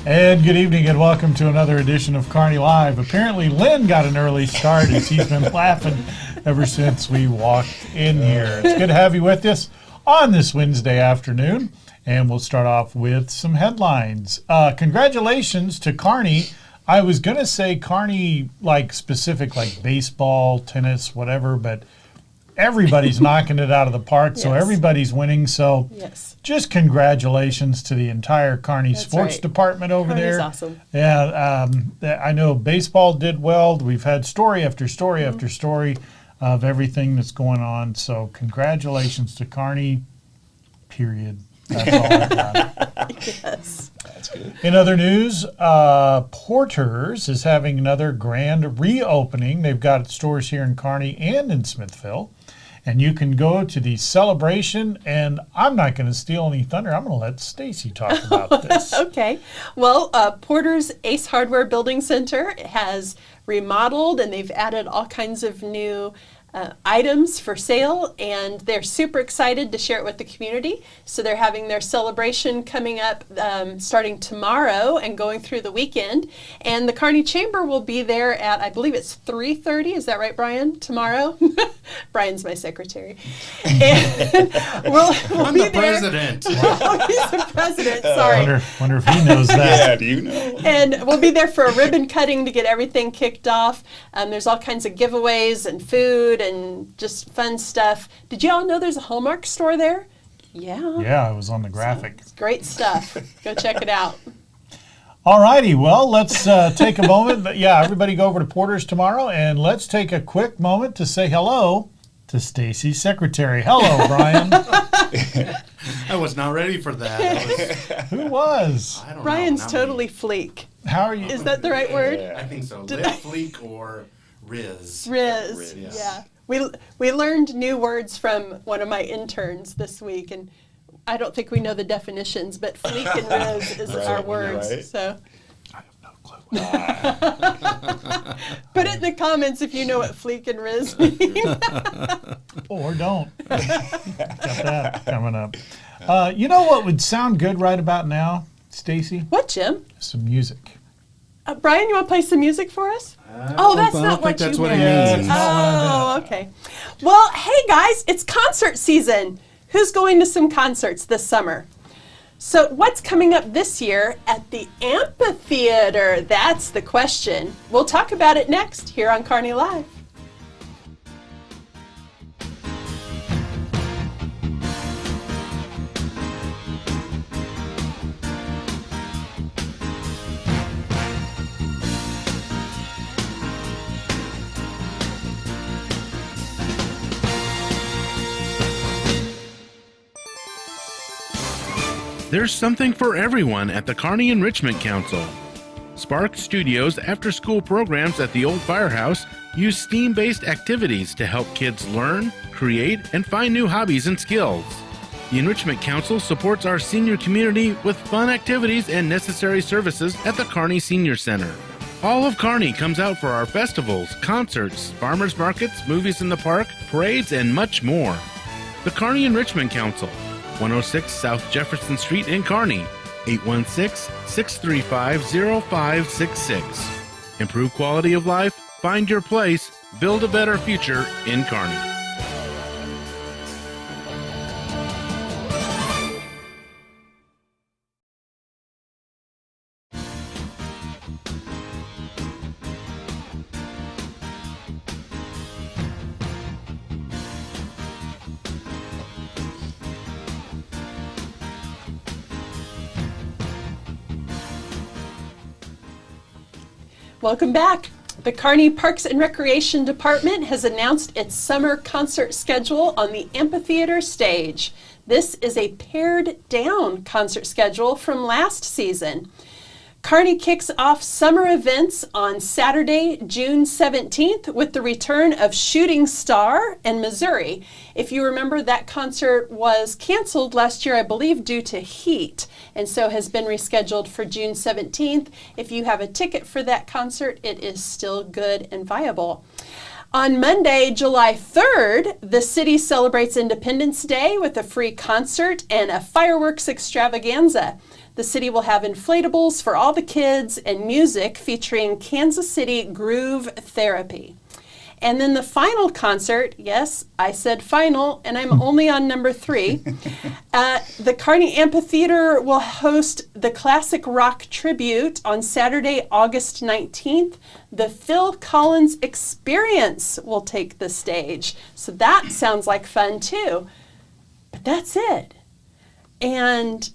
And good evening and welcome to another edition of Kearney Live. Apparently Lynn got an early start as he's been laughing ever since we walked in here. It's good to have you with us on this Wednesday afternoon. And we'll start off with some headlines. Congratulations to Kearney. I was going to say Kearney, like specific, like baseball, tennis, whatever, but everybody's knocking it out of the park, so everybody's winning. So just congratulations to the entire Kearney sports department over there. Kearney's awesome. Yeah, I know baseball did well. We've had story after story after story of everything that's going on. So congratulations to Kearney, period. That's all I've got. Yes. That's good. In other news, Porter's is having another grand reopening. They've got stores here in Kearney and in Smithville. And you can go to the celebration, and I'm not going to steal any thunder. I'm going to let Stacy talk about this. Okay. Well, Porter's Ace Hardware Building Center has remodeled, and they've added all kinds of new items for sale, and they're super excited to share it with the community. So they're having their celebration coming up starting tomorrow and going through the weekend. And the Kearney Chamber will be there at, I believe it's 3:30. Is that right, Brian? Tomorrow? Brian's my secretary. And we'll I'm be the there. president. Oh, he's the president. Sorry. Wonder if he knows that. Yeah, do you know? And we'll be there for a ribbon cutting to get everything kicked off. There's all kinds of giveaways and food and just fun stuff. Did you all know there's a Hallmark store there? Yeah. Yeah, it was on the graphic. It's great stuff. Go check it out. All righty, well, let's take a moment. But yeah, everybody go over to Porter's tomorrow, and let's take a quick moment to say hello to Stacy's secretary. Hello, Brian. I was not ready for that. Who was? I don't Brian's know. Not totally me. fleek. How are you? Is that the right word? I think so. Did Lip I- fleek or Riz. Riz. Riz. Yeah. We learned new words from one of my interns this week, and I don't think we know the definitions, but fleek and Riz is our words. right. So I have no clue. put it in the comments if you know what fleek and Riz mean. Or don't. Got that coming up. You know what would sound good right about now, Stacy? What, Jim? Some music. Brian, you want to play some music for us? Oh, that's I not don't what think that's you what he meant. means. Oh, okay. Well, hey guys, it's concert season. Who's going to some concerts this summer? So what's coming up this year at the Amphitheater? That's the question. We'll talk about it next here on Kearney Live. There's something for everyone at the Kearney Enrichment Council. Spark Studios after-school programs at the Old Firehouse use STEAM-based activities to help kids learn, create, and find new hobbies and skills. The Enrichment Council supports our senior community with fun activities and necessary services at the Kearney Senior Center. All of Kearney comes out for our festivals, concerts, farmers markets, movies in the park, parades, and much more. The Kearney Enrichment Council, 106 South Jefferson Street in Kearney, 816-635-0566. Improve quality of life, find your place, build a better future in Kearney. Welcome back. The Kearney Parks and Recreation Department has announced its summer concert schedule on the amphitheater stage. This is a pared down concert schedule from last season. Kearney kicks off summer events on Saturday, June 17th with the return of Shooting Star and Missouri. If you remember, that concert was canceled last year, I believe, due to heat, and so has been rescheduled for June 17th. If you have a ticket for that concert, it is still good and viable. On Monday, July 3rd, the city celebrates Independence Day with a free concert and a fireworks extravaganza. The city will have inflatables for all the kids and music featuring Kansas City Groove Therapy. And then the final concert, yes, I said final, and I'm only on number 3. The Kearney Amphitheater will host the Classic Rock Tribute on Saturday, August 19th. The Phil Collins Experience will take the stage. So that sounds like fun too. But that's it. And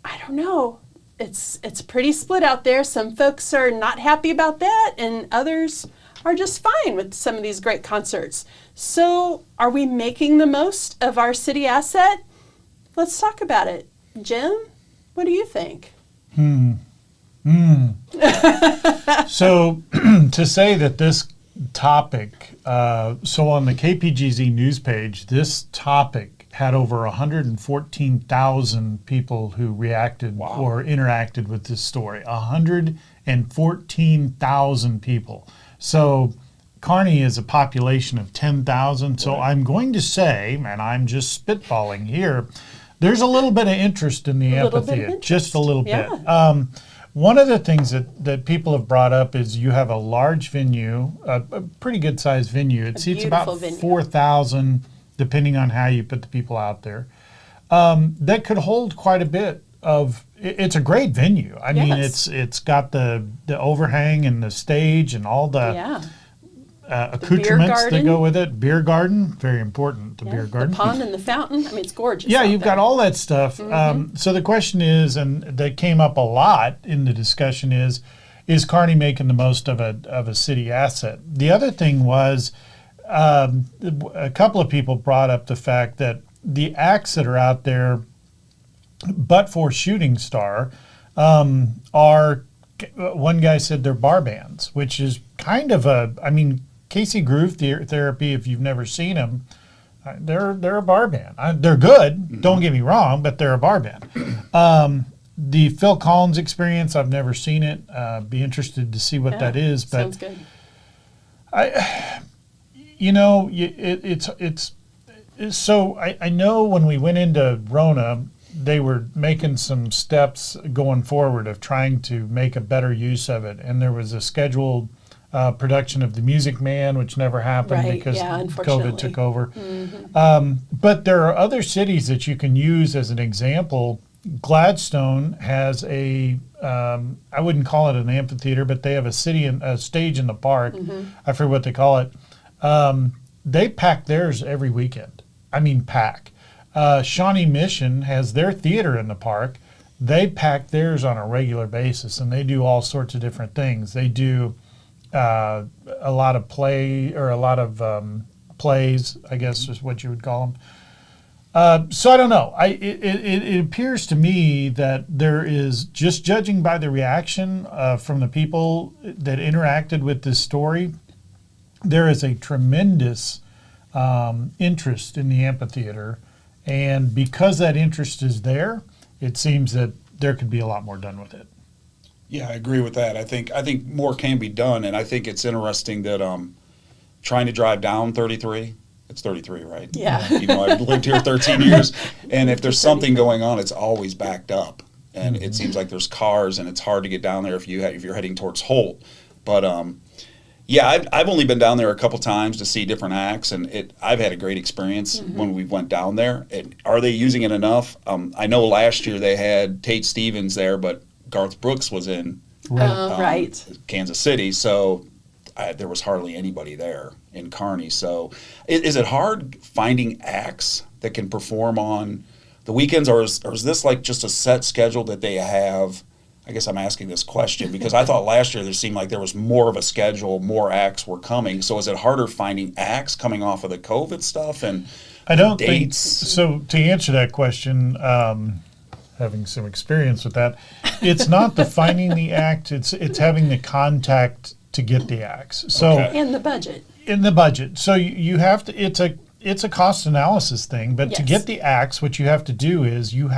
I don't know. It's pretty split out there. Some folks are not happy about that, and others are just fine with some of these great concerts. So are we making the most of our city asset? Let's talk about it. Jim, what do you think? So to say that this topic, so on the KPGZ news page, this topic had over 114,000 people who reacted or interacted with this story. 114,000 people. So Kearney is a population of 10,000. So I'm going to say, and I'm just spitballing here, there's a little bit of interest in the amphitheater, just a little bit. One of the things that people have brought up is you have a large venue, a pretty good sized venue. It seats about 4,000, depending on how you put the people out there, that could hold quite a bit of. It's a great venue. I mean, it's got the overhang and the stage and all the accoutrements that go with it. Beer garden, very important. The beer garden, the pond and the fountain. I mean, it's gorgeous. Yeah, you've got all that stuff. So the question is, and that came up a lot in the discussion, is Kearney making the most of a city asset? The other thing was, a couple of people brought up the fact that the acts that are out there, but for Shooting Star, are, one guy said they're bar bands, which is kind of Casey Groove Therapy, if you've never seen them, they're a bar band. They're good, don't get me wrong, but they're a bar band. The Phil Collins Experience, I've never seen it. Be interested to see what that is. But sounds good. So I know when we went into Rona, they were making some steps going forward of trying to make a better use of it. And there was a scheduled production of The Music Man, which never happened because COVID took over. But there are other cities that you can use as an example. Gladstone has I wouldn't call it an amphitheater, but they have a stage in the park. I forget what they call it. They pack theirs every weekend. I mean, pack. Shawnee Mission has their theater in the park. They pack theirs on a regular basis, and they do all sorts of different things. They do a lot of plays, I guess is what you would call them. So I don't know. It appears to me that there is, just judging by the reaction from the people that interacted with this story, there is a tremendous interest in the amphitheater. And because that interest is there, it seems that there could be a lot more done with it. Yeah, I agree with that. I think more can be done, and I think it's interesting that trying to drive down 33, it's 33, right? Yeah. I've lived here 13 years, and if there's something going on, it's always backed up, and it seems like there's cars, and it's hard to get down there if you're heading towards Holt. But I've only been down there a couple times to see different acts, and I've had a great experience when we went down there. Are they using it enough? I know last year they had Tate Stevens there, but Garth Brooks was in Kansas City, so there was hardly anybody there in Kearney. So is it hard finding acts that can perform on the weekends, or is this like just a set schedule that they have? I guess I'm asking this question because I thought last year there seemed like there was more of a schedule, more acts were coming. So is it harder finding acts coming off of the COVID stuff and I don't dates? So to answer that question, having some experience with that, it's not the finding the act, it's having the contact to get the acts. So in the budget. In the budget. So you have to, it's a cost analysis thing, but to get the acts, what you have to do is you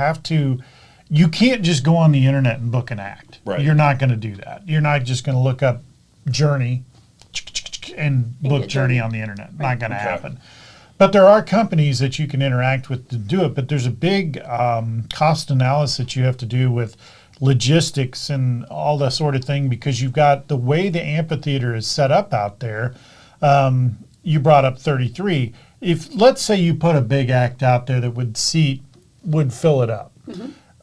can't just go on the internet and book an act. Right. You're not going to do that. You're not just going to look up Journey and book get Journey Journey. on the internet. Not going to Okay. happen. But there are companies that you can interact with to do it. But there's a big cost analysis that you have to do with logistics and all that sort of thing, because you've got the way the amphitheater is set up out there. You brought up 33. If let's say you put a big act out there that would fill it up.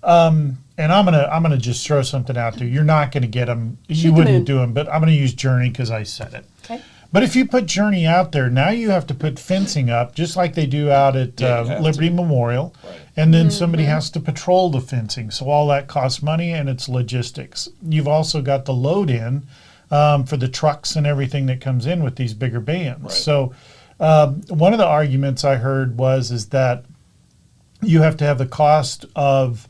And I'm gonna just throw something out there. You're not gonna get them. You wouldn't do them, but I'm gonna use Journey because I said it. Okay. But if you put Journey out there, now you have to put fencing up, just like they do out at Yeah, you have Liberty to. Memorial. Right. And then somebody has to patrol the fencing. So all that costs money, and it's logistics. You've also got the load in for the trucks and everything that comes in with these bigger bands. Right. So one of the arguments I heard is that you have to have the cost of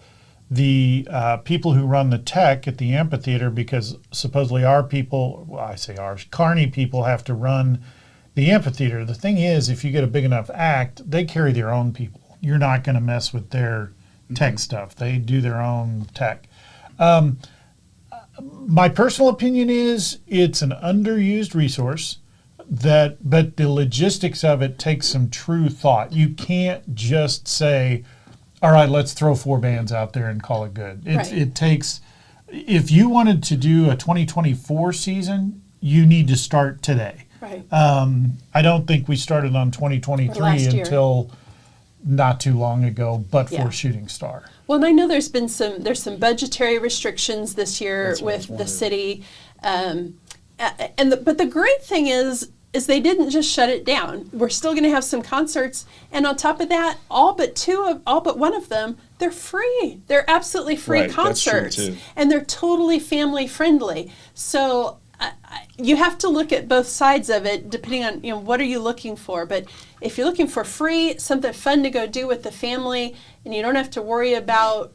the people who run the tech at the amphitheater, because supposedly our people, well, I say ours, Kearney people have to run the amphitheater. The thing is, if you get a big enough act, they carry their own people. You're not going to mess with their tech stuff. They do their own tech. My personal opinion is it's an underused resource, but the logistics of it takes some true thought. You can't just say, all right, let's throw 4 bands out there and call it good. Right. It takes, if you wanted to do a 2024 season, you need to start today. Right. I don't think we started on Or 2023 last year. until not too long ago, but Yeah. for Shooting Star. Well, and I know there's some budgetary restrictions this year That's what I was with the wondering. city, but the great thing is they didn't just shut it down. We're still going to have some concerts, and on top of that, all but one of them, they're free. They're absolutely free Right, that's true, concerts, too. and they're totally family friendly. So you have to look at both sides of it, depending on what are you looking for. But if you're looking for free, something fun to go do with the family, and you don't have to worry about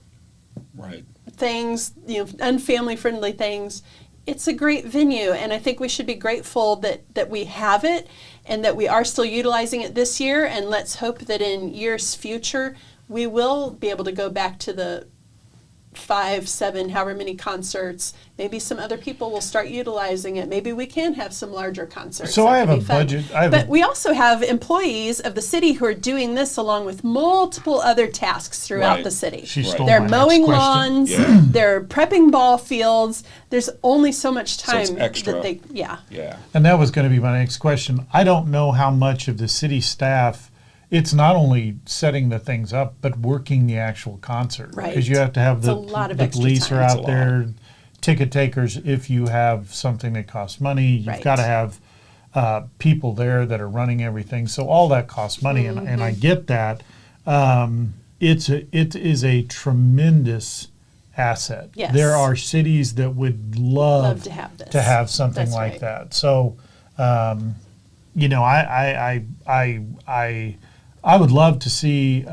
Right. things, unfamily friendly things, it's a great venue. And I think we should be grateful that we have it and that we are still utilizing it this year. And let's hope that in years future, we will be able to go back to the 5, 7, however many concerts. Maybe some other people will start utilizing it. Maybe we can have some larger concerts. So That I have could a be fun. budget. But we also have employees of the city who are doing this along with multiple other tasks throughout Right. the city. She Right. stole They're my mowing next question. lawns. Yeah. They're prepping ball fields. There's only so much So it's time extra. that they. Yeah. Yeah. And that was going to be my next question. I don't know how much of the city staff, it's not only setting the things up, but working the actual concert. Right. Because you have to have It's a lot of the extra police time. are It's a out lot. there, ticket takers. If you have something that costs money, you've Right. got to have people there that are running everything. So all that costs money, and I Mm-hmm. get that. It is a tremendous asset. Yes. There are cities that would love to have this. to have something That's like right. that. So, I would love to see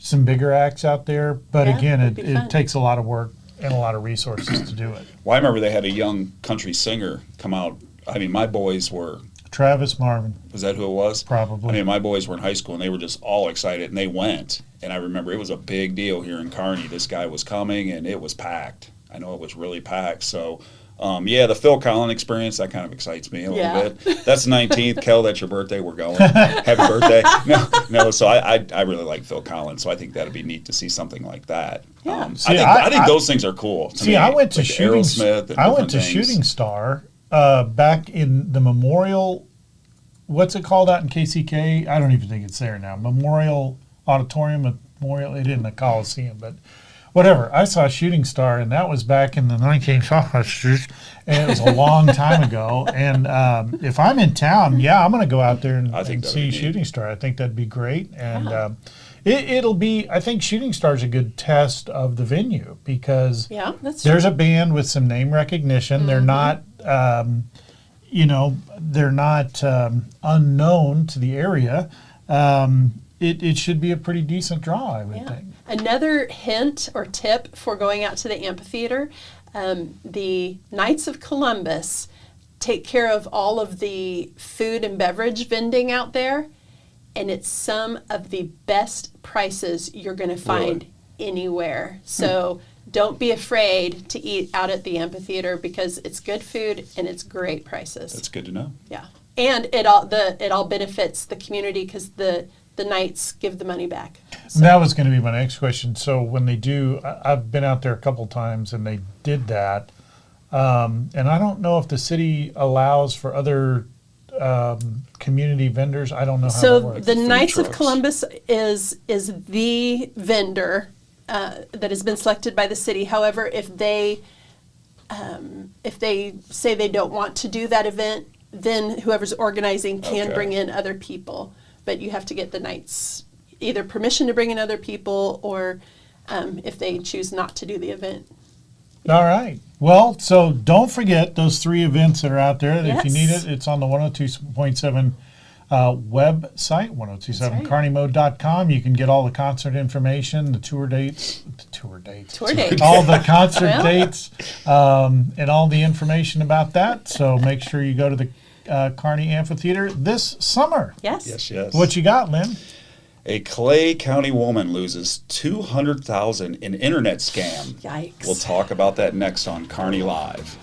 some bigger acts out there, but Yeah, again, it'd be fun. it takes a lot of work and a lot of resources to do it. Well, I remember they had a young country singer come out. I mean, my boys were, Travis Marvin, was that who it was? probably. I mean, my boys were in high school and they were just all excited and they went. And I remember it was a big deal here in Kearney. This guy was coming and it was packed. I know it was really packed. So, the Phil Collins experience, that kind of excites me a little Yeah. bit. That's the 19th. Kel, that's your birthday. We're going. Happy birthday. No. So I really like Phil Collins. So I think that'd be neat to see something like that. Yeah. See, I think I- those things are cool. To See, me, I went to like shooting. Aerosmith and I went different to things. Shooting Star back in the Memorial. What's it called out in KCK? I don't even think it's there now. Memorial Auditorium, Memorial. It isn't a Coliseum, but whatever. I saw Shooting Star, and that was back in the 1900s, and it was a long time ago. And if I'm in town, I'm going to go out there and, I think and that'd see be neat. Shooting Star. I think that'd be great, and Yeah. it'll be. I think Shooting Star is a good test of the venue because Yeah, that's there's a band with some name recognition. They're not, they're not unknown to the area. It should be a pretty decent draw, I would Yeah. think. Another hint or tip for going out to the amphitheater, the Knights of Columbus take care of all of the food and beverage vending out there, and it's some of the best prices you're going to find anywhere. So don't be afraid to eat out at the amphitheater because it's good food and it's great prices. That's good to know. Yeah, and it all benefits the community because the Knights give the money back. So. That was going to be my next question. So when they do, I've been out there a couple times and they did that. And I don't know if the city allows for other community vendors. I don't know how that works. The Knights of trucks. Columbus is the vendor that has been selected by the city. However, if they say they don't want to do that event, then whoever's organizing can Okay. bring in other people. But you have to get the Knights either permission to bring in other people or if they choose not to do the event. All right. Well, so don't forget those 3 events that are out there. If you need Yes. it, it's on the 102.7 website, 1027carneymo.com. You can get all the concert information, the tour dates, Tour dates. all the concert Well. dates, and all the information about that. So make sure you go to the Kearney Amphitheater this summer. Yes. Yes. What you got, Lynn? A Clay County woman loses $200,000 in internet scam. Yikes. We'll talk about that next on Kearney Live.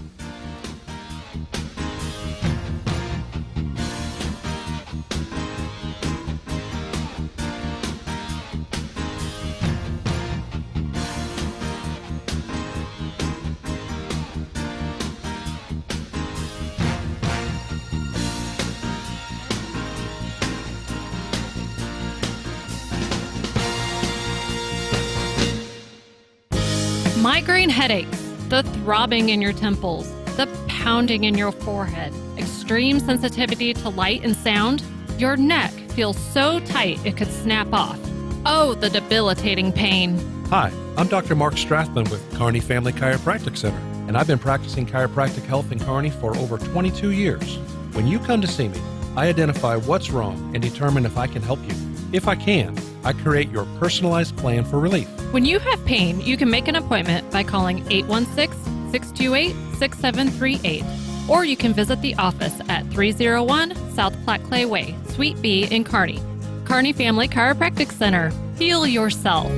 Migraine headaches, the throbbing in your temples, the pounding in your forehead, extreme sensitivity to light and sound. Your neck feels so tight it could snap off. Oh, the debilitating pain. Hi, I'm Dr. Mark Strathman with Kearney Family Chiropractic Center, and I've been practicing chiropractic health in Kearney for over 22 years. When you come to see me, I identify what's wrong and determine if I can help you. If I can, I create your personalized plan for relief. When you have pain, you can make an appointment by calling 816-628-6738. Or you can visit the office at 301 South Platte Clay Way, Suite B in Kearney. Kearney Family Chiropractic Center. Heal yourself.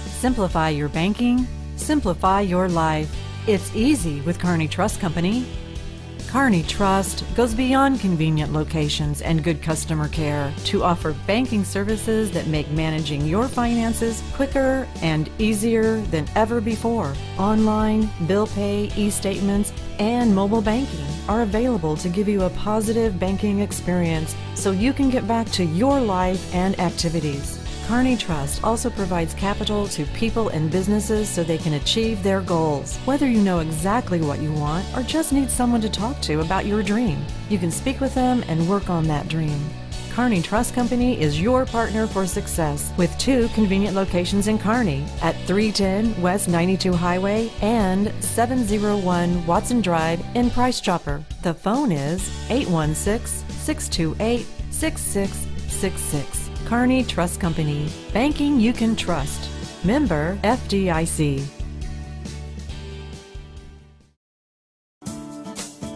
Simplify your banking, simplify your life. It's easy with Kearney Trust Company. Kearney Trust goes beyond convenient locations and good customer care to offer banking services that make managing your finances quicker and easier than ever before. Online, bill pay, e-statements, and mobile banking are available to give you a positive banking experience so you can get back to your life and activities. Kearney Trust also provides capital to people and businesses so they can achieve their goals. Whether you know exactly what you want or just need someone to talk to about your dream, you can speak with them and work on that dream. Kearney Trust Company is your partner for success with 2 convenient locations in Kearney at 310 West 92 Highway and 701 Watson Drive in Price Chopper. The phone is 816-628-6666. Kearney Trust Company. Banking you can trust. Member FDIC.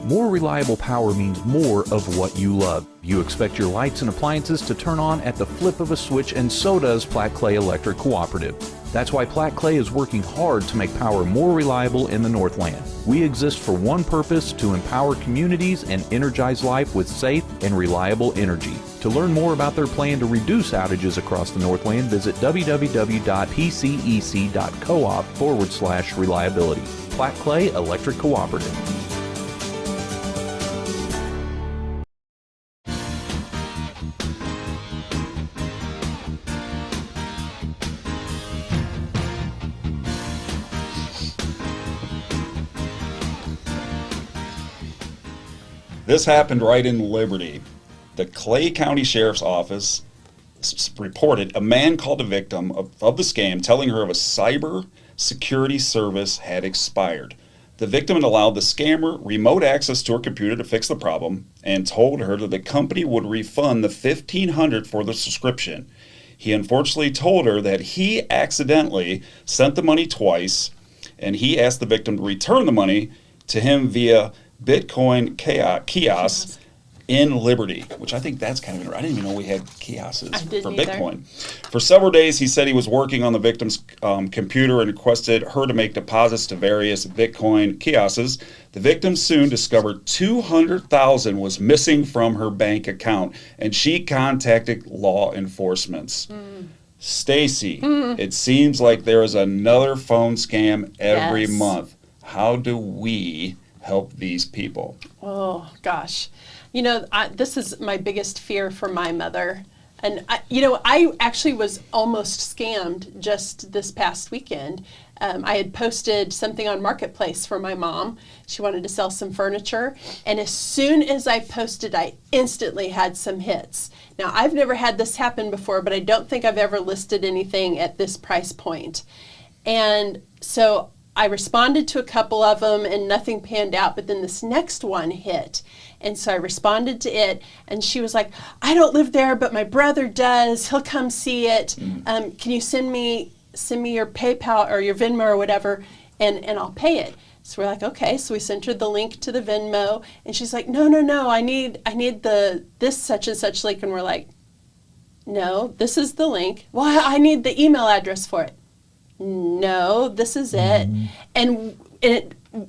More reliable power means more of what you love. You expect your lights and appliances to turn on at the flip of a switch, and so does Platte Clay Electric Cooperative. That's why Platte Clay is working hard to make power more reliable in the Northland. We exist for one purpose: to empower communities and energize life with safe and reliable energy. To learn more about their plan to reduce outages across the Northland, visit www.pcec.coop/reliability. Platte Clay Electric Cooperative. This happened right in Liberty. The Clay County Sheriff's Office reported a man called a victim of the scam, telling her of a cyber security service had expired. The victim had allowed the scammer remote access to her computer to fix the problem and told her that the company would refund the $1,500 for the subscription. He unfortunately told her that he accidentally sent the money twice, and he asked the victim to return the money to him via Bitcoin kiosk in Liberty, which I think that's kind of interesting. I didn't even know we had kiosks for either. Bitcoin. For several days, he said he was working on the victim's computer and requested her to make deposits to various Bitcoin kiosks. The victim soon discovered $200,000 was missing from her bank account, and she contacted law enforcement. Stacy, it seems like there is another phone scam every Yes. month. How do we help these people? Oh, gosh. This is my biggest fear for my mother. And, I actually was almost scammed just this past weekend. I had posted something on Marketplace for my mom. She wanted to sell some furniture. And as soon as I posted, I instantly had some hits. Now, I've never had this happen before, but I don't think I've ever listed anything at this price point. And so I responded to a couple of them and nothing panned out, but then this next one hit. And so I responded to it, and she was like, I don't live there, but my brother does. He'll come see it. Can you send me your PayPal or your Venmo or whatever, and I'll pay it. So we're like, okay. So we sent her the link to the Venmo, and she's like, no, I need this such and such link. And we're like, no, this is the link. Well, I need the email address for it. No, this is it. And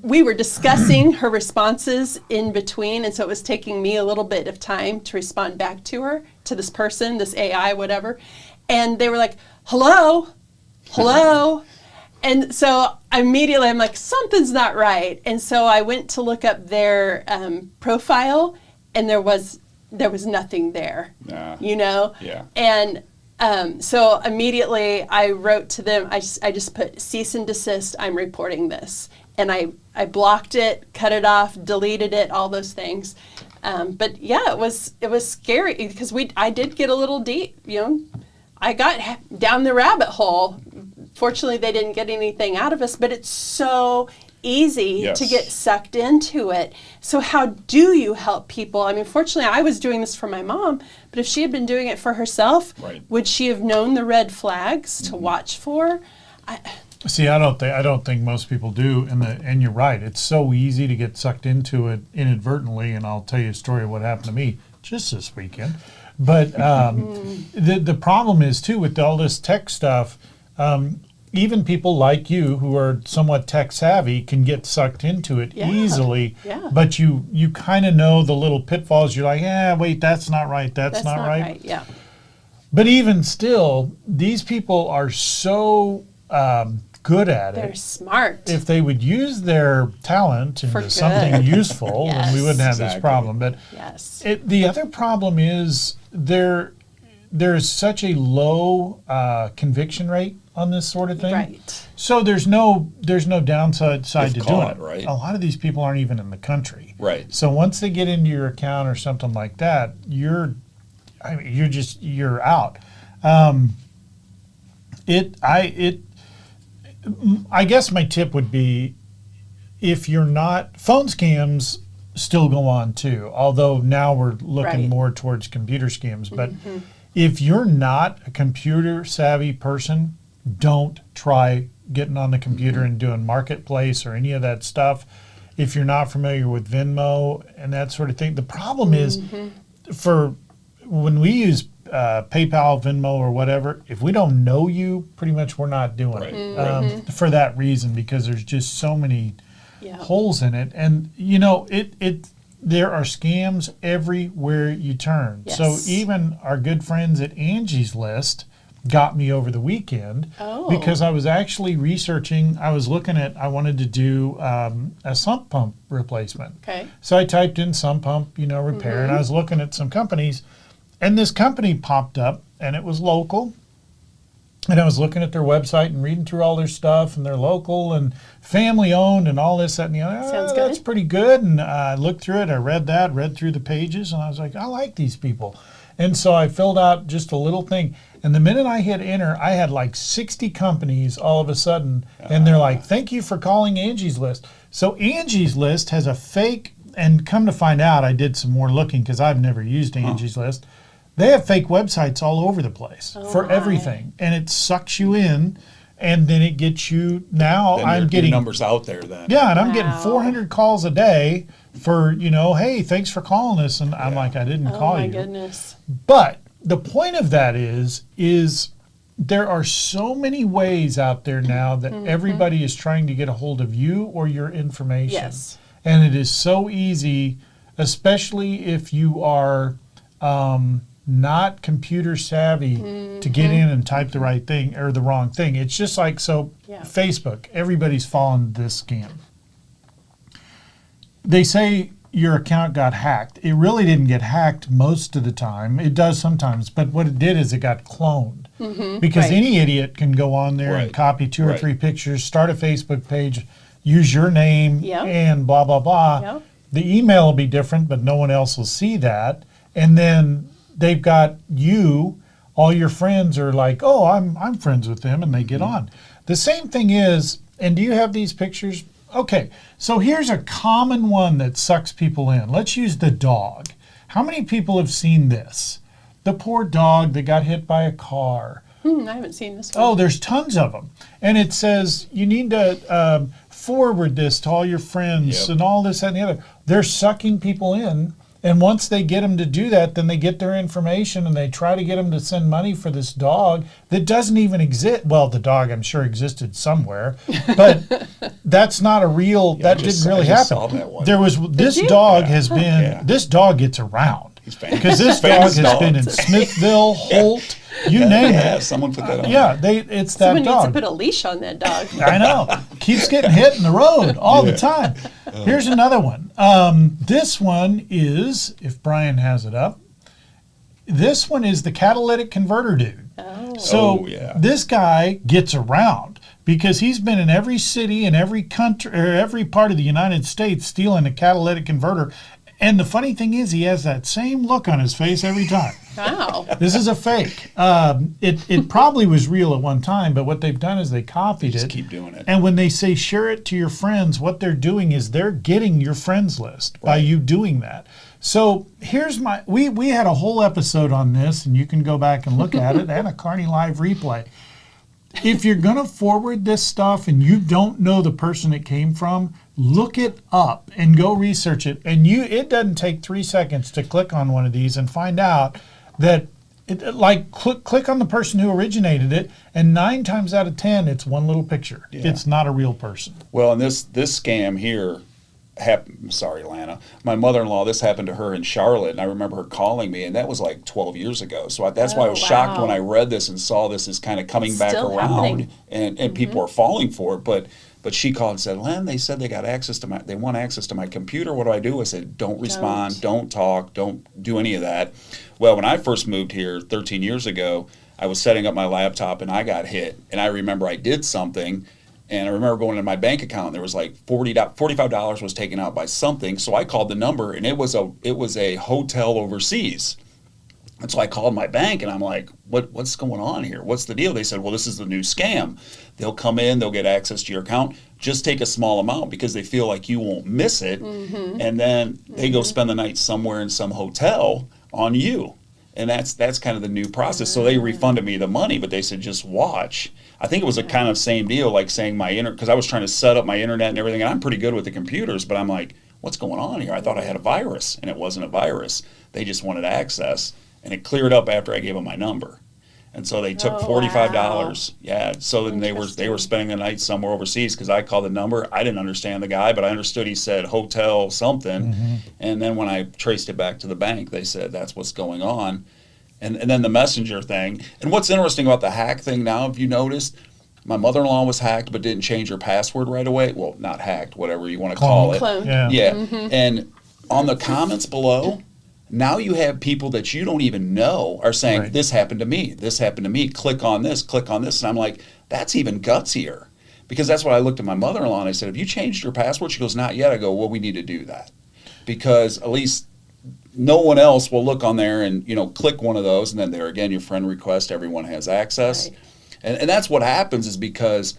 we were discussing her responses in between, and so it was taking me a little bit of time to respond back to her, to this person, this AI, whatever. And they were like, hello. And so immediately I'm like, something's not right. And so I went to look up their profile, and there was nothing there, Yeah. And so immediately I wrote to them, I just put cease and desist, I'm reporting this. And I blocked it, cut it off, deleted it, all those things. But yeah, it was scary because I did get a little deep, I got down the rabbit hole. Fortunately, they didn't get anything out of us, but it's so easy to get sucked into it. So how do you help people? I mean, fortunately, I was doing this for my mom, but if she had been doing it for herself, would she have known the red flags to watch for? See, I don't think most people do, and you're right. It's so easy to get sucked into it inadvertently, and I'll tell you a story of what happened to me just this weekend. But the problem is too with all this tech stuff. Even people like you who are somewhat tech savvy can get sucked into it easily. Yeah. But you kind of know the little pitfalls. You're like, wait, that's not right. That's not right. Yeah. But even still, these people are so good at it. They're smart. If they would use their talent into something useful, then we wouldn't have this problem. But the other problem is there's such a low conviction rate on this sort of thing. Right. So there's no downside to doing it. Right. A lot of these people aren't even in the country. Right. So once they get into your account or something like that, you're out. I guess my tip would be, if you're not, phone scams still go on too, although now we're looking more towards computer scams. But if you're not a computer savvy person, don't try getting on the computer and doing Marketplace or any of that stuff. If you're not familiar with Venmo and that sort of thing, the problem is for when we use PayPal, Venmo, or whatever, if we don't know you, pretty much we're not doing it for that reason, because there's just so many holes in it. And there are scams everywhere you turn. Yes. So even our good friends at Angie's List got me over the weekend because I was actually researching. I wanted to do a sump pump replacement. Okay. So I typed in sump pump, repair, and I was looking at some companies, and this company popped up, and it was local. And I was looking at their website and reading through all their stuff, and they're local and family owned and all this, that, and the other. Sounds good. That's pretty good. And I looked through it. I read through the pages, and I was like, I like these people. And so I filled out just a little thing. And the minute I hit enter, I had like 60 companies all of a sudden. And they're like, thank you for calling Angie's List. So Angie's List has a fake, and come to find out, I did some more looking because I've never used Angie's List. They have fake websites all over the place for everything. And it sucks you in. And then it gets you, now Then I'm your getting numbers out there then. Yeah, and I'm getting Wow. 400 calls a day for, hey, thanks for calling us. And I'm like, I didn't Oh call my you. goodness. But the point of that is there are so many ways out there now that everybody is trying to get a hold of you or your information. Yes. And it is so easy, especially if you are not computer savvy to get in and type the right thing or the wrong thing. It's just like, Yeah. Facebook, everybody's fallen this scam. They say your account got hacked. It really didn't get hacked most of the time. It does sometimes, but what it did is it got cloned. Because Right. any idiot can go on there and Right. copy 2 or Right. 3 pictures, start a Facebook page, use your name Yep. and blah, blah, blah. Yep. The email will be different, but no one else will see that. And then they've got you, all your friends are like, oh, I'm friends with them, and they get on. The same thing is, and do you have these pictures? Okay, so here's a common one that sucks people in. Let's use the dog. How many people have seen this? The poor dog that got hit by a car. I haven't seen this one. Oh, there's tons of them. And it says you need to forward this to all your friends Yep. and all this and the other. They're sucking people in. And once they get them to do that, then they get their information and they try to get them to send money for this dog that doesn't even exist. Well, the dog, I'm sure, existed somewhere, but that's not a real, that I just- didn't really I just happen. saw that one. There was, this you? dog Yeah. has been, Yeah. this dog gets around. He's famous. Because this dog Famous has dog. been in Smithville, Holt, you name Yeah, it. someone put that on. Yeah, it's that Someone needs dog. to put a leash on that dog. I know. Keeps getting hit in the road all the time. Here's another one. This one is, if Brian has it up, this one is the catalytic converter dude. So Oh, yeah. this guy gets around because he's been in every city in every country or every part of the United States stealing a catalytic converter. And the funny thing is, he has that same look on his face every time. Wow. This is a fake. It probably was real at one time, but what they've done is they copied Just it. keep doing it. And when they say share it to your friends, what they're doing is they're getting your friends list by you doing that. So here's we had a whole episode on this, and you can go back and look at it, and a Kearney Live replay. If you're going to forward this stuff and you don't know the person it came from, look it up and go research it. And it doesn't take 3 seconds to click on one of these and find out that, click on the person who originated it, and 9 times out of 10, it's one little picture. Yeah. It's not a real person. Well, and this scam here happened. Sorry, Lana. My mother-in-law. This happened to her in Charlotte, and I remember her calling me, and that was like 12 years ago. So that's why I was shocked when I read this and saw this is kind of coming back Still around, happening. and people are falling for it. But she called and said, "Len, they said they got access to they want access to my computer. What do I do?" I said, "Don't respond. Don't talk. Don't do any of that." Well, when I first moved here 13 years ago, I was setting up my laptop and I got hit, and I remember I did something. And I remember going to my bank account, and there was like $45 was taken out by something. So I called the number, and it was a hotel overseas. And so I called my bank, and I'm like, what's going on here? What's the deal? They said, well, this is the new scam. They'll come in, they'll get access to your account. Just take a small amount because they feel like you won't miss it. And then they go spend the night somewhere in some hotel on you. And that's kind of the new process. So they refunded me the money, but they said, just watch. I think it was a kind of same deal, like saying because I was trying to set up my internet and everything, and I'm pretty good with the computers, but I'm like, what's going on here? I thought I had a virus, and it wasn't a virus. They just wanted access, and it cleared up after I gave them my number. And so they took $45. Yeah. So then they were spending the night somewhere overseas because I called the number. I didn't understand the guy, but I understood he said hotel something. And then when I traced it back to the bank, they said that's what's going on. And then the messenger thing. And what's interesting about the hack thing now, if you noticed, my mother-in-law was hacked but didn't change her password right away. Well, not hacked, whatever you want to call it. Clone. Yeah. And on the comments below, now you have people that you don't even know are saying, Right. this happened to me, this happened to me, click on this. And I'm like, that's even gutsier. Because that's what I looked at my mother-in-law and I said, have you changed your password? She goes, not yet. I go, well, we need to do that. Because at least no one else will look on there and, click one of those. And then there again, your friend request, everyone has access. Right. And that's what happens is because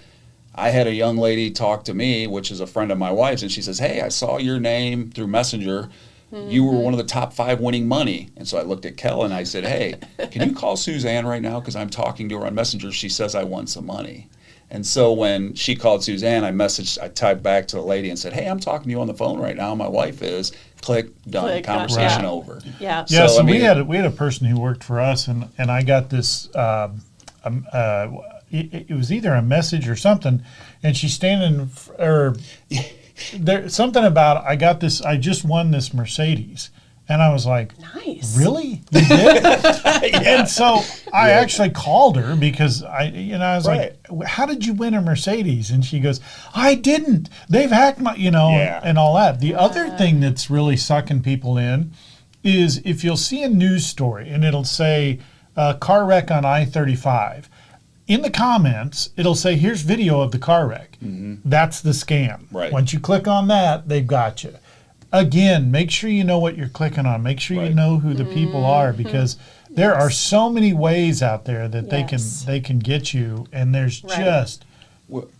I had a young lady talk to me, which is a friend of my wife's, and she says, hey, I saw your name through Messenger. You were one of the top 5 winning money. And so I looked at Kel and I said, hey, can you call Suzanne right now? Because I'm talking to her on Messenger. She says I won some money. And so when she called Suzanne, I typed back to the lady and said, hey, I'm talking to you on the phone right now. My wife is. Click, done, Click, conversation yeah. over. Yeah. Yeah, so I mean, we had a person who worked for us, and I got this. It was either a message or something, and she's standing or there something about I got this. I just won this Mercedes, and I was like, nice. Really? You did? And so I actually called her because I was like, how did you win a Mercedes? And she goes, I didn't. They've hacked my, and all that. The other thing that's really sucking people in is if you'll see a news story and it'll say car wreck on I-35. In the comments, it'll say, here's video of the car wreck. Mm-hmm. That's the scam. Right. Once you click on that, they've got you. Again, make sure you know what you're clicking on. Make sure you know who the people are, because there are so many ways out there that they can get you, and there's just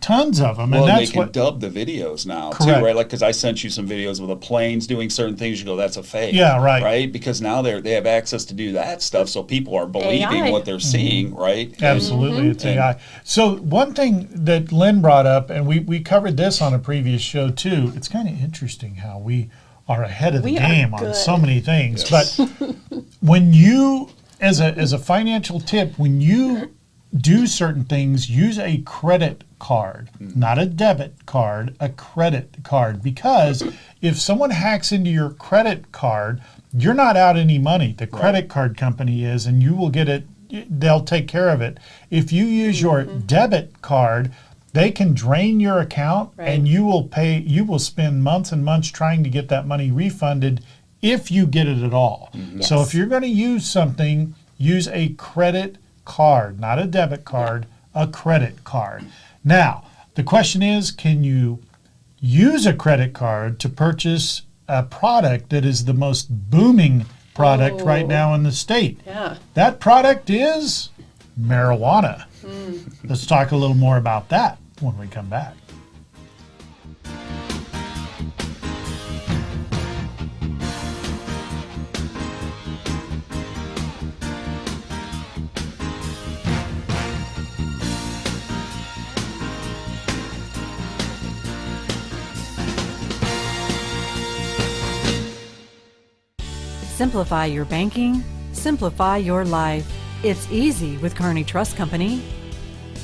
tons of them. Well, and they that's can dub the videos now Correct. too, right? Like, because I sent you some videos of the planes doing certain things. You go, that's a fake. Yeah, right. Right? Because now they have access to do that stuff, so people are believing AI. what they're seeing, right? Absolutely, it's AI. So one thing that Lynn brought up, and we covered this on a previous show too, it's kind of interesting how we are ahead of the game on so many things. Yes. But when you, as a financial tip, when you do certain things, use a credit card, not a debit card, a credit card. Because if someone hacks into your credit card, you're not out any money. The credit card company is, and you will get it, they'll take care of it. If you use your debit card, they can drain your account and you will spend months and months trying to get that money refunded if you get it at all. So if you're going to use something, use a credit card, not a debit card, a credit card. Now, the question is, can you use a credit card to purchase a product that is the most booming product right now in the state? Yeah. That product is marijuana. Let's talk a little more about that when we come back. Simplify your banking, simplify your life. It's easy with Kearney Trust Company.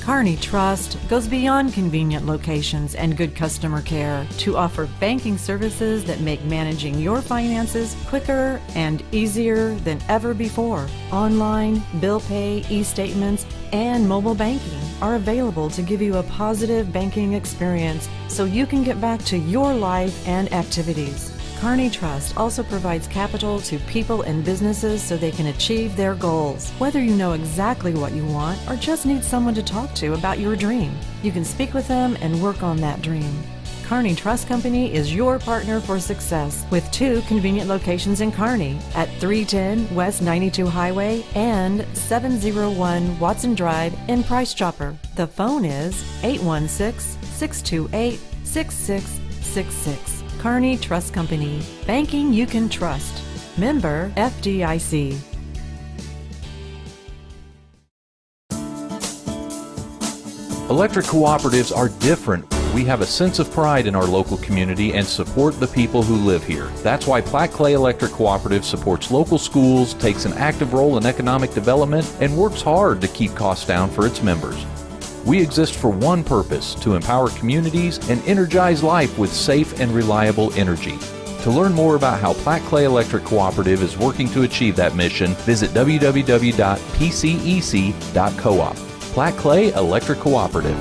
Kearney Trust goes beyond convenient locations and good customer care to offer banking services that make managing your finances quicker and easier than ever before. Online, bill pay, e-statements, and mobile banking are available to give you a positive banking experience so you can get back to your life and activities. Kearney Trust also provides capital to people and businesses so they can achieve their goals. Whether you know exactly what you want or just need someone to talk to about your dream, you can speak with them and work on that dream. Kearney Trust Company is your partner for success with 2 convenient locations in Kearney at 310 West 92 Highway and 701 Watson Drive in Price Chopper. The phone is 816-628-6666. Kearney Trust Company. Banking you can trust. Member FDIC. Electric cooperatives are different. We have a sense of pride in our local community and support the people who live here. That's why Platte Clay Electric Cooperative supports local schools, takes an active role in economic development, and works hard to keep costs down for its members. We exist for one purpose, to empower communities and energize life with safe and reliable energy. To learn more about how Platte Clay Electric Cooperative is working to achieve that mission, visit www.pcec.coop. Platte Clay Electric Cooperative.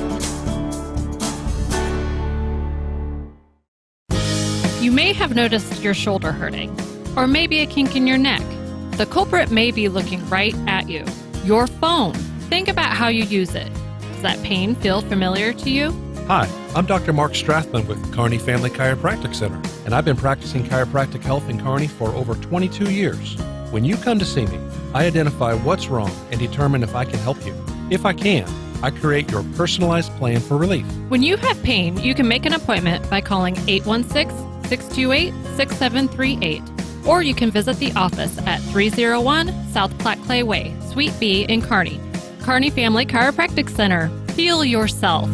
You may have noticed your shoulder hurting, or maybe a kink in your neck. The culprit may be looking right at you. Your phone. Think about how you use it. Does that pain feel familiar to you? Hi, I'm Dr. Mark Strathman with Kearney Family Chiropractic Center, and I've been practicing chiropractic health in Kearney for over 22 years. When you come to see me, I identify what's wrong and determine if I can help you. If I can, I create your personalized plan for relief. When you have pain, you can make an appointment by calling 816-628-6738, or you can visit the office at 301 South Platte Clay Way, Suite B in Kearney. Kearney Family Chiropractic Center. Feel yourself.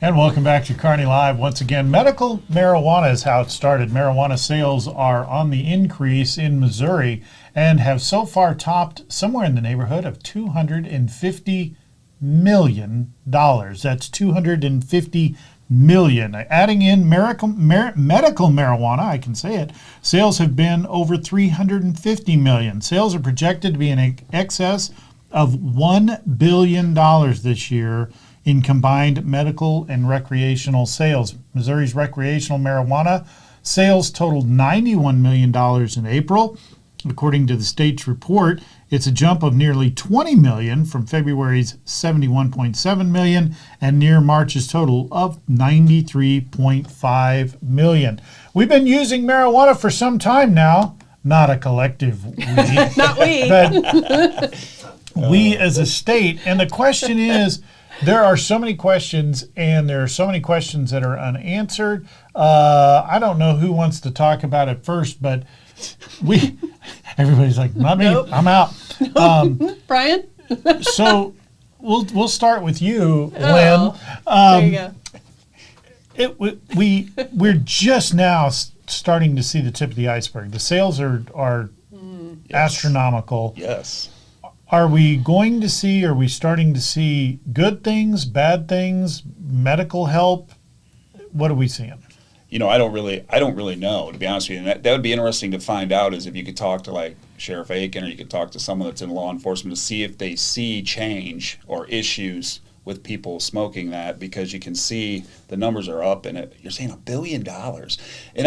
And welcome back to Kearney Live. Once again, medical marijuana is how it started. Marijuana sales are on the increase in Missouri and have so far topped somewhere in the neighborhood of $250 million. That's $250 million. Adding in medical marijuana, I can say it, sales have been over $350 million. Sales are projected to be in excess of $1 billion this year in combined medical and recreational sales. Missouri's recreational marijuana sales totaled $91 million in April. According to the state's report, it's a jump of nearly $20 million from February's $71.7 million and near March's total of $93.5 million. We've been using marijuana for some time now. Not a collective we. Not we. But we as a state. And the question is, there are so many questions, and there are so many questions that are unanswered. I don't know who wants to talk about it first, but everybody's like, not me, nope. I'm out. Brian? So we'll start with you, Lynn. There you go. We're just now starting to see the tip of the iceberg. The sales are astronomical. Yes. Are we starting to see good things, bad things, medical help? What are we seeing? I don't really know, to be honest with you. And that would be interesting to find out, is if you could talk to like Sheriff Aiken, or you could talk to someone that's in law enforcement to see if they see change or issues with people smoking that, because you can see the numbers are up, and you're saying $1 billion. And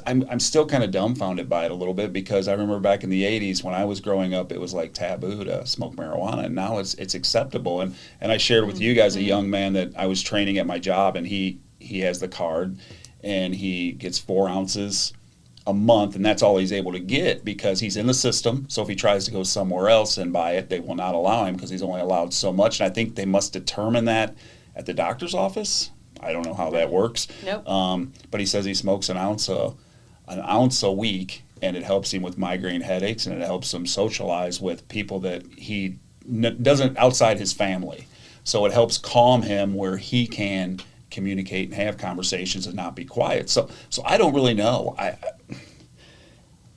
I'm still kind of dumbfounded by it a little bit, because I remember back in the 80s when I was growing up, it was like taboo to smoke marijuana, and now it's acceptable. And I shared with you guys a young man that I was training at my job, and he has the card, and he gets 4 ounces a month, and that's all he's able to get because he's in the system. So if he tries to go somewhere else and buy it, they will not allow him because he's only allowed so much. And I think they must determine that at the doctor's office. I don't know how that works. Nope. But he says he smokes an ounce a week, and it helps him with migraine headaches, and it helps him socialize with people that he doesn't outside his family. So it helps calm him where he can communicate and have conversations and not be quiet. So I don't really know.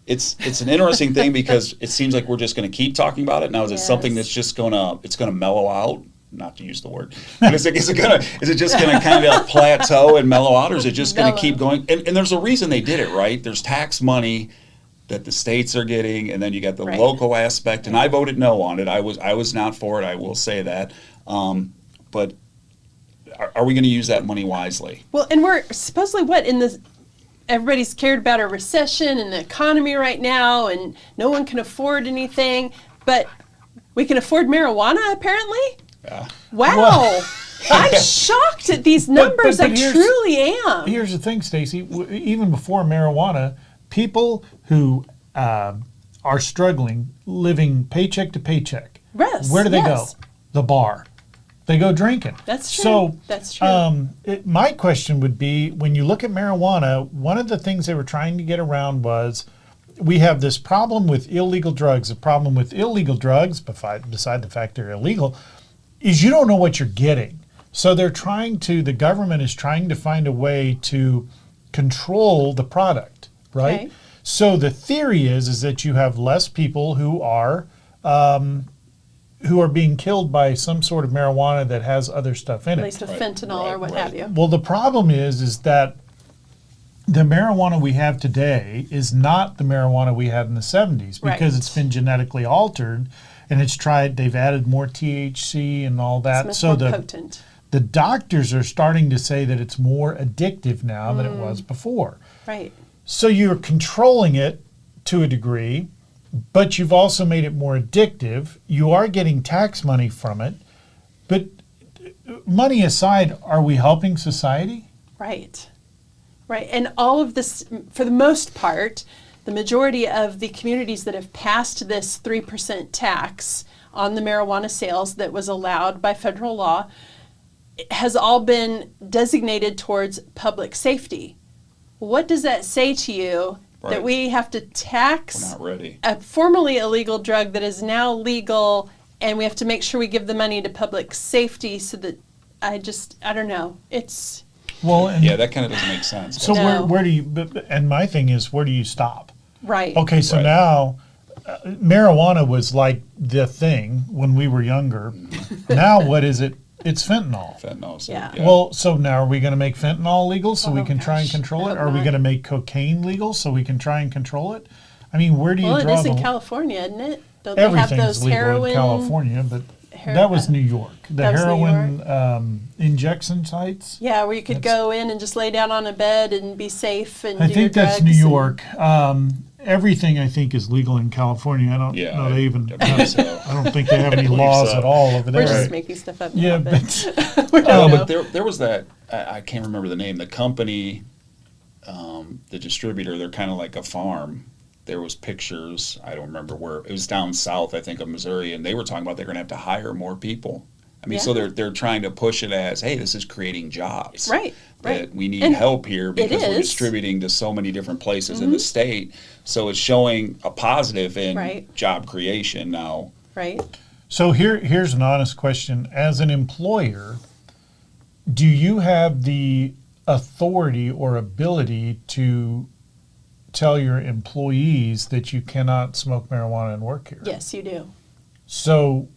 It's an interesting thing, because it seems like we're just going to keep talking about it. Now, is it something that's just going to mellow out? Not to use the word, but is it just going to kind of plateau and mellow out, or is it just going to keep going? And there's a reason they did it, right? There's tax money that the states are getting, and then you got the local aspect. And I voted no on it. I was not for it. I will say that. But are we going to use that money wisely? Well, and we're supposedly everybody's cared about a recession and the economy right now, and no one can afford anything, but we can afford marijuana apparently? Yeah. Wow. Well, I'm shocked at these numbers. I truly am. Here's the thing, Stacy. Even before marijuana, people who are struggling, living paycheck to paycheck, where do they go? The bar. They go drinking. That's true. So, that's true. My question would be, when you look at marijuana, one of the things they were trying to get around was, we have this problem with illegal drugs. The problem with illegal drugs, beside the fact they're illegal, is you don't know what you're getting. So the government is trying to find a way to control the product, right? Okay. So the theory is that you have less people who are being killed by some sort of marijuana that has other stuff in it. At least with fentanyl or what have you. Well, the problem is that the marijuana we have today is not the marijuana we had in the 70s, because it's been genetically altered, and they've added more THC and all that. It's much more potent. The doctors are starting to say that it's more addictive now than it was before. Right. So you're controlling it to a degree, but you've also made it more addictive. You are getting tax money from it. But money aside, are we helping society? Right. Right. And all of this, for the most part, the majority of the communities that have passed this 3% tax on the marijuana sales that was allowed by federal law has all been designated towards public safety. What does that say to you? That we have to tax a formerly illegal drug that is now legal, and we have to make sure we give the money to public safety so that I don't know. It's Well, and Yeah, that kind of doesn't make sense. so No. where do you? And my thing is, where do you stop? right. Okay, so Right. now marijuana was like the thing when we were younger. Now what is it? It's fentanyl. Fentanyl. So, Yeah. Well, so now are we going to make fentanyl legal so we Oh, can try and gosh. control I it? hope Are we not. going to make cocaine legal so we can try and control it? I mean, where do you Well, it draw is in the California, isn't it? Don't they have everything's those legal heroin? in California, but Hero- that was New York. The That was New heroin injection sites. Yeah, where you could go in and just lay down on a bed and be safe and I do think your that's drugs New and- York. Everything I think is legal in California. I don't Yeah, know they even. I believe so. I don't think they have any believe laws so. at all over there. We're just Right. making stuff up. Yeah, now, but we don't No, know. but there was that, I can't remember the name, the company, the distributor, they're kind of like a farm. There was pictures, I don't remember where, it was down south, I think, of Missouri, and they were talking about they're going to have to hire more people. I mean, so Yeah. they're trying to push it as, hey, this is creating jobs. Right, That right. we need And help here because we're is. distributing to so many different places in the state. So it's showing a positive in Right. job creation now. Right. so here's an honest question: as an employer, do you have the authority or ability to tell your employees that you cannot smoke marijuana and work here? Yes, you do. So,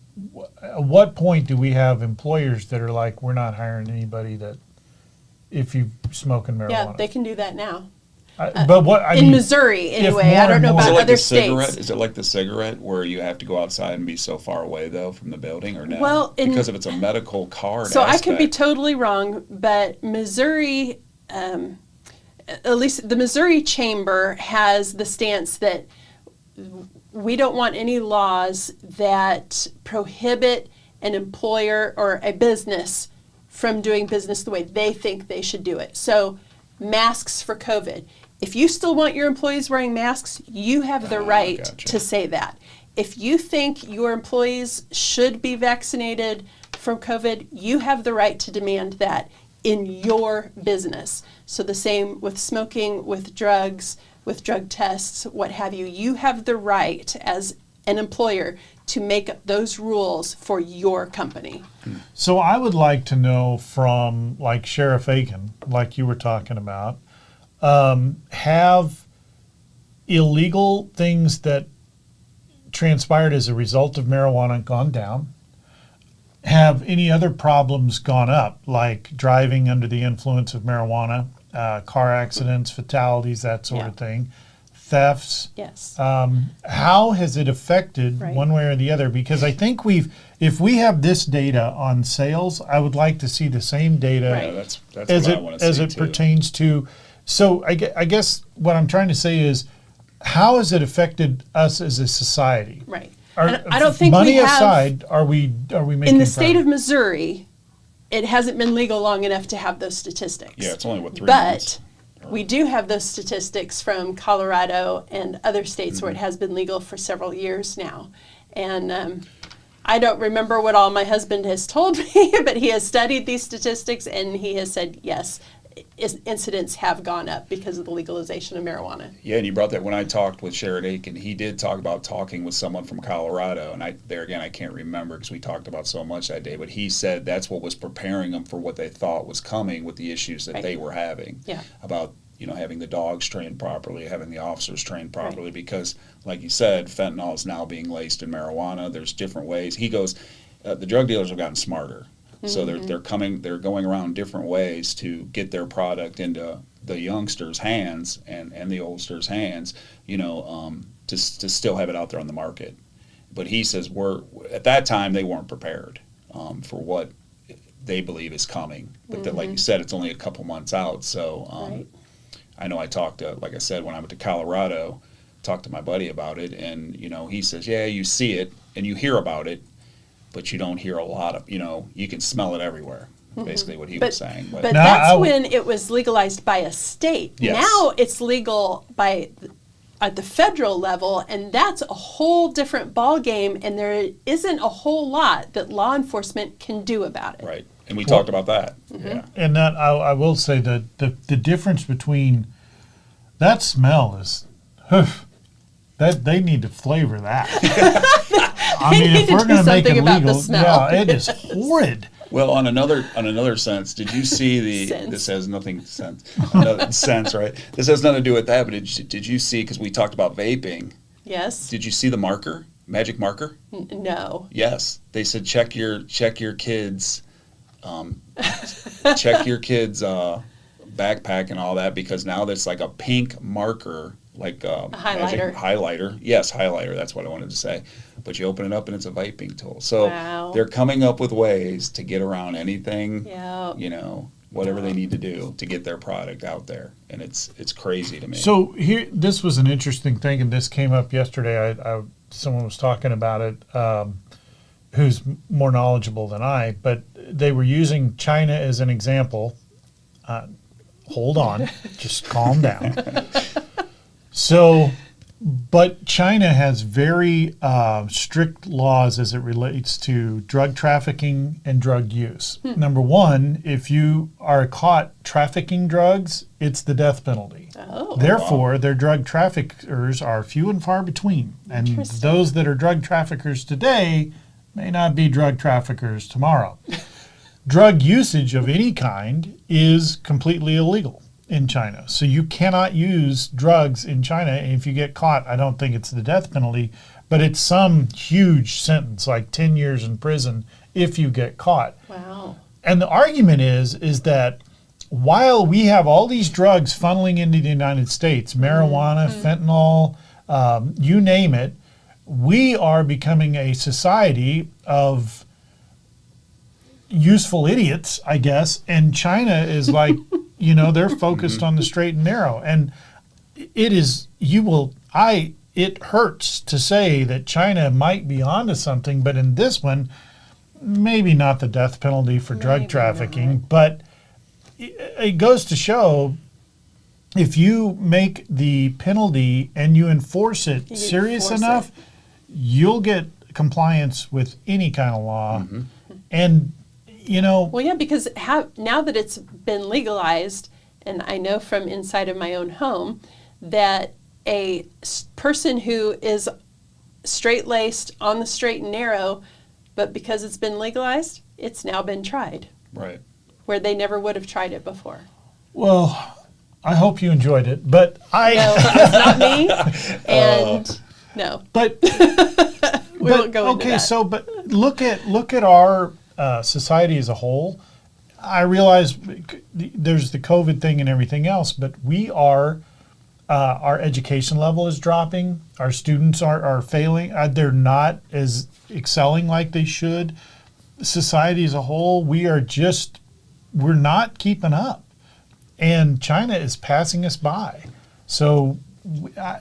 at what point do we have employers that are like, we're not hiring anybody that if you smoking marijuana? Yeah, they can do that now. But what I in mean, Missouri, if anyway. more I don't and know more- Is it about like other the cigarette? states. Is it like the cigarette where you have to go outside and be so far away though from the building, or no? Well, because if it's a medical card. So I could be aspect. totally wrong, but Missouri, at least the Missouri Chamber has the stance that we don't want any laws that prohibit an employer or a business from doing business the way they think they should do it. So masks for COVID. If you still want your employees wearing masks, you have the right gotcha. to say that. If you think your employees should be vaccinated from COVID, you have the right to demand that in your business. So the same with smoking, with drugs, with drug tests, what have you. You have the right as an employer to make up those rules for your company. So I would like to know from like Sheriff Aiken, like you were talking about, have illegal things that transpired as a result of marijuana gone down? Have any other problems gone up, like driving under the influence of marijuana, car accidents, fatalities, that sort Yeah. of thing, thefts? Yes. How has it affected Right. one way or the other? Because I think if we have this data on sales, I would like to see the same data Right. Yeah, that's as what I it want to as see it too. pertains to. So I guess what I'm trying to say is, how has it affected us as a society? Right. Are, And I don't think money we have, aside, are we making in the state progress? of Missouri, it hasn't been legal long enough to have those statistics. Yeah, it's only 3 months. But we do have those statistics from Colorado and other states where it Mm-hmm. has been legal for several years now. And I don't remember what all my husband has told me, but he has studied these statistics and he has said, yes, incidents have gone up because of the legalization of marijuana. Yeah, and you brought that when I talked with Sheriff Aiken. He did talk about talking with someone from Colorado, and I can't remember because we talked about so much that day. But he said that's what was preparing them for what they thought was coming with the issues that Right. they were having. Yeah. About having the dogs trained properly, having the officers trained properly, because like you said, fentanyl is now being laced in marijuana. There's different ways. He goes, the drug dealers have gotten smarter. So they're going around different ways to get their product into the youngsters' hands and the oldsters' hands, to still have it out there on the market. But he says at that time they weren't prepared for what they believe is coming. But that, like you said, it's only a couple months out. So Right. I know I talked to, like I said, when I went to Colorado, talked to my buddy about it, and he says, yeah, you see it and you hear about it, but you don't hear a lot of, you can smell it everywhere. Basically, what he was saying. But Now, that's when it was legalized by a state. Yes. Now it's legal at the federal level, and that's a whole different ballgame, and there isn't a whole lot that law enforcement can do about it. Right. And we talked about that. Yeah. And that I will say that the difference between that smell is, that they need to flavor that. I mean, need if to we're do going to make it something about the legal, smell. yeah, it is horrid. Well, on another sense, did you see the? Sense. This has nothing sense. Another sense, right? This has nothing to do with that. But did you see? Because we talked about vaping. Yes. Did you see the marker? Magic marker? No. Yes. They said check your kids, check your kids' backpack and all that, because now there's like a pink marker, like a highlighter. Highlighter. Yes, highlighter. That's what I wanted to say. But you open it up and it's a vaping tool. So Wow. they're coming up with ways to get around anything. Yeah. Whatever they need to do to get their product out there, and it's crazy to me. So here, this was an interesting thing, and this came up yesterday. Someone was talking about it, who's more knowledgeable than I, but they were using China as an example. Hold on, just calm down. So, but China has very strict laws as it relates to drug trafficking and drug use. Number one, if you are caught trafficking drugs, it's the death penalty. Oh. Therefore, their drug traffickers are few and far between. And Interesting. those that are drug traffickers today may not be drug traffickers tomorrow. Drug usage of any kind is completely illegal in China. So you cannot use drugs in China. And if you get caught, I don't think it's the death penalty, but it's some huge sentence, like 10 years in prison if you get caught. Wow. And the argument is that while we have all these drugs funneling into the United States, marijuana, fentanyl, you name it, we are becoming a society of useful idiots, I guess, and China is like, they're focused on the straight and narrow. And it hurts to say that China might be onto something, but in this one, maybe not the death penalty for drug trafficking, but it goes to show if you make the penalty and you enforce it serious enough, you'll get compliance with any kind of law. And Well, yeah, because now that it's been legalized, and I know from inside of my own home that a person who is straight-laced on the straight and narrow, but because it's been legalized, it's now been tried. Right. Where they never would have tried it before. well, I hope you enjoyed it, but No, it's not me. And no, but we won't go into okay, that. so but look at our society as a whole. I realize there's the COVID thing and everything else, but we are our education level is dropping. Our students are failing. They're not as excelling like they should. Society as a whole, we're not keeping up, and China is passing us by. So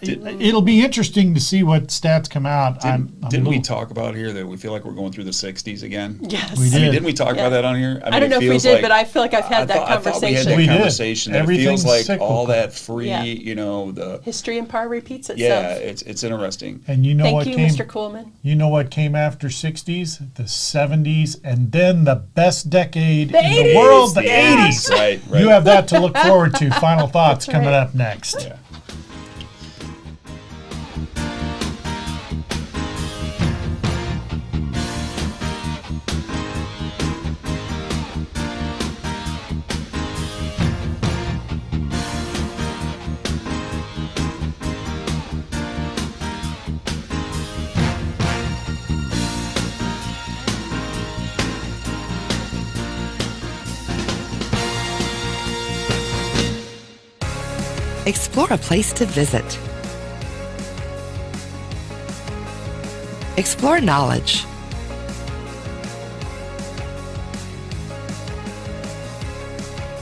it'll be interesting to see what stats come out. Didn't we talk about here that we feel like we're going through the 60s again? Yes. We did. Didn't we talk about that on here? I don't know if we did, but I feel like I've had that I thought we had conversation. that We did. conversation. That it Everything's feels like cyclical. all that free, Yeah. the History and power repeats itself. yeah, it's interesting. And Thank you, Mr. Kuhlman. You know what came after 60s? The 70s, and then the best decade The in the 80s. world, the Yes. 80s. Right. You have that to look forward to. Final thoughts That's coming right. up next. Yeah. Explore a place to visit. Explore knowledge.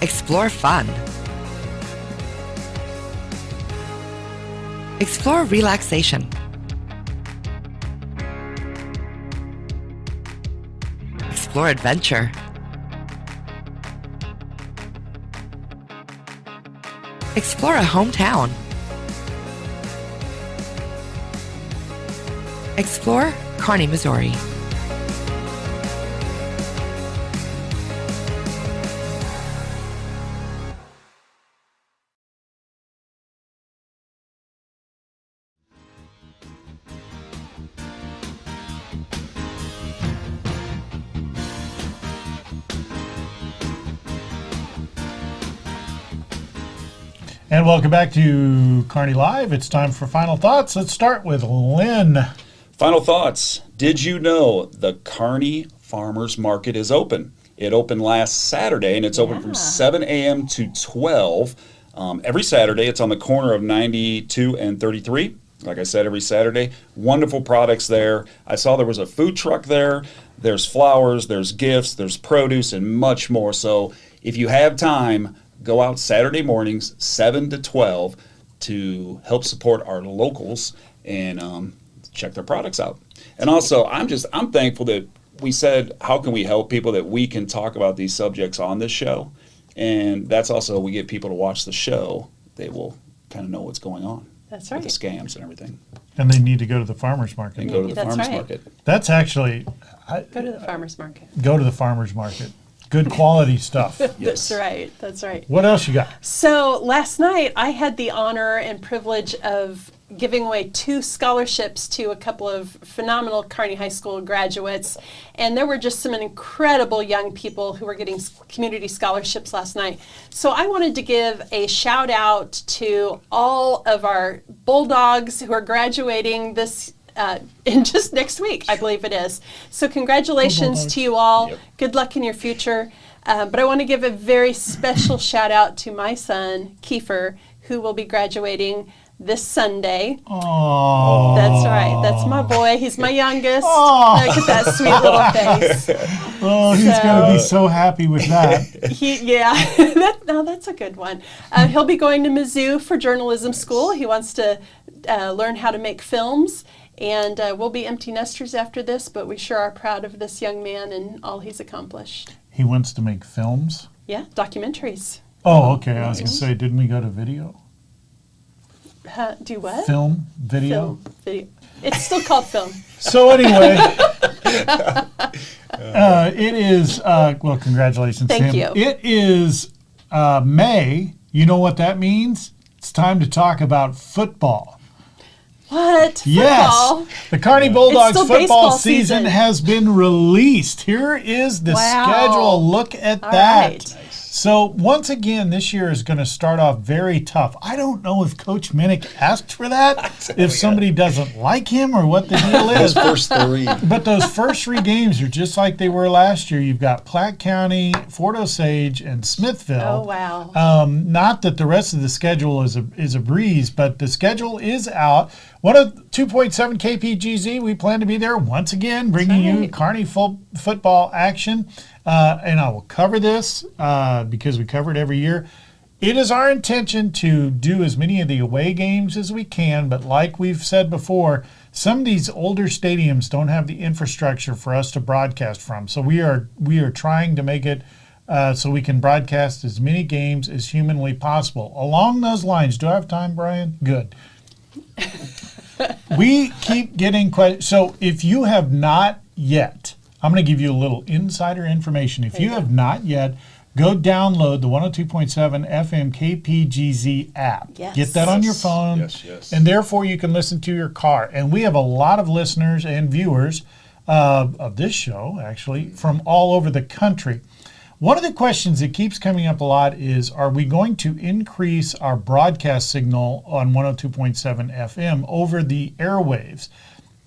Explore fun. Explore relaxation. Explore adventure. Explore a hometown. Explore Kearney, Missouri. And welcome back to Kearney Live. It's time for Final Thoughts. Let's start with Lynn. Final thoughts. Did you know the Kearney Farmers Market is open? It opened last Saturday, and it's open from 7 a.m. to 12. Every Saturday. It's on the corner of 92 and 33. Like I said, every Saturday. Wonderful products there. I saw there was a food truck there. There's flowers, there's gifts, there's produce, and much more. So if you have time, go out Saturday mornings, 7 to 12, to help support our locals and check their products out. And also, I'm thankful that we said, how can we help people, that we can talk about these subjects on this show. And that's also, we get people to watch the show, they will kind of know what's going on. That's right. With the scams and everything. And they need to go to the farmer's market. And go to the That's farmer's right. market. That's actually... Go to the farmer's market. Go to the farmer's market. Good quality stuff. That's right. That's right. What else you got? So last night I had the honor and privilege of giving away 2 scholarships to a couple of phenomenal Kearney High School graduates. And there were just some incredible young people who were getting community scholarships last night. So I wanted to give a shout out to all of our Bulldogs who are graduating this in just next week, I believe it is. So congratulations to you all. Yep. Good luck in your future. But I want to give a very special shout out to my son, Kiefer, who will be graduating this Sunday. Oh, That's right. That's my boy. He's my youngest. Aw. Look at that sweet little face. Oh, he's going to be so happy with that. That's a good one. He'll be going to Mizzou for journalism school. He wants to learn how to make films. And we'll be empty nesters after this, but we sure are proud of this young man and all he's accomplished. He wants to make films? Yeah, documentaries. Oh, okay. I was going to say, didn't we go to video? Do what? Film? Video? Film. Video. It's still called film. So anyway, it is, well, congratulations to him. Thank you. It is May. You know what that means? It's time to talk about football. What? Yes. Football? The Kearney Bulldogs still football baseball season season. has been released. Here is the Wow. schedule. Look at All that. right. So once again, this year is going to start off very tough. I don't know if Coach Minnick asked for that, if somebody doesn't like him or what the deal is. Those first 3. But those first 3 games are just like they were last year. You've got Platte County, Fort Osage, and Smithville. Oh, wow. Not that the rest of the schedule is a breeze, but the schedule is out. 102.7 KPGZ, we plan to be there once again, bringing you Kearney football action. And I will cover this because we cover it every year. It is our intention to do as many of the away games as we can, but like we've said before, some of these older stadiums don't have the infrastructure for us to broadcast from. So we are trying to make it so we can broadcast as many games as humanly possible. Along those lines, do I have time, Brian? Good. We keep getting questions. So if you have not yet, I'm going to give you a little insider information. If you have not yet, go download the 102.7 FM KPGZ app. Yes. Get that on your phone. Yes. And therefore you can listen to your car. And we have a lot of listeners and viewers of this show, actually, from all over the country. One of the questions that keeps coming up a lot is, are we going to increase our broadcast signal on 102.7 FM over the airwaves?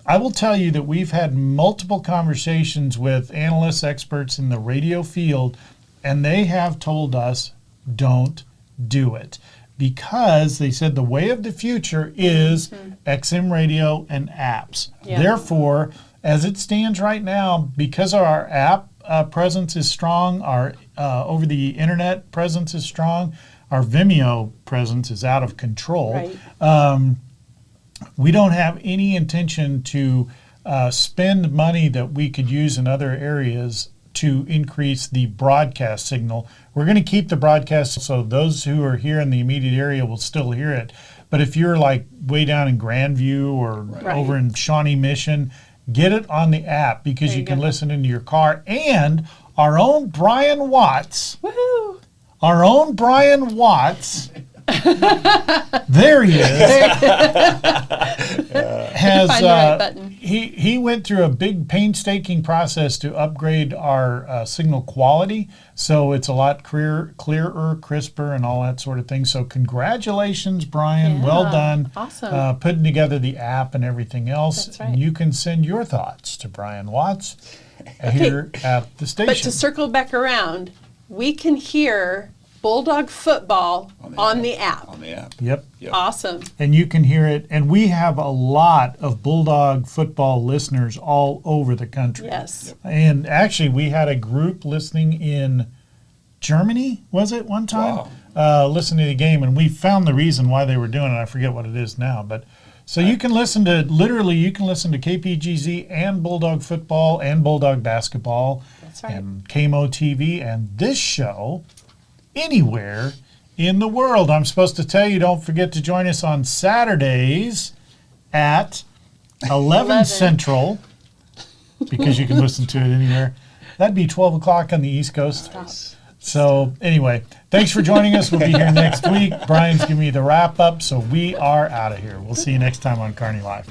I will tell you that we've had multiple conversations with analysts, experts in the radio field, and they have told us, don't do it. Because they said the way of the future is XM radio and apps. Yeah. Therefore, as it stands right now, because our app presence is strong, our over the internet presence is strong, our Vimeo presence is out of control. Right. We don't have any intention to spend money that we could use in other areas to increase the broadcast signal. We're going to keep the broadcast so those who are here in the immediate area will still hear it. But if you're like way down in Grandview or over in Shawnee Mission, get it on the app because you can listen into your car. And our own Brian Watts, Woohoo! our own Brian Watts There he is. Has Find the right button. he went through a big painstaking process to upgrade our signal quality, so it's a lot clearer, crisper, and all that sort of thing. So congratulations, Brian. Yeah, well done. awesome. Putting together the app and everything else. That's right. And you can send your thoughts to Brian Watts here at the station. But to circle back around, we can hear Bulldog football on the app. On the app. Yep. Awesome. And you can hear it. And we have a lot of Bulldog football listeners all over the country. Yes. And actually, we had a group listening in Germany, was it, one time? Wow. Listening to the game. And we found the reason why they were doing it. I forget what it is now. But so you can listen to, literally, you can listen to KPGZ and Bulldog football and Bulldog basketball. That's right. And KMO-TV and this show anywhere in the world. I'm supposed to tell you, don't forget to join us on Saturdays at 11 Central, because you can listen to it anywhere. That'd be 12 o'clock on the East Coast. Nice. So anyway, thanks for joining us. We'll be here next week. Brian's giving me the wrap up, so we are out of here. We'll see you next time on Kearney Live.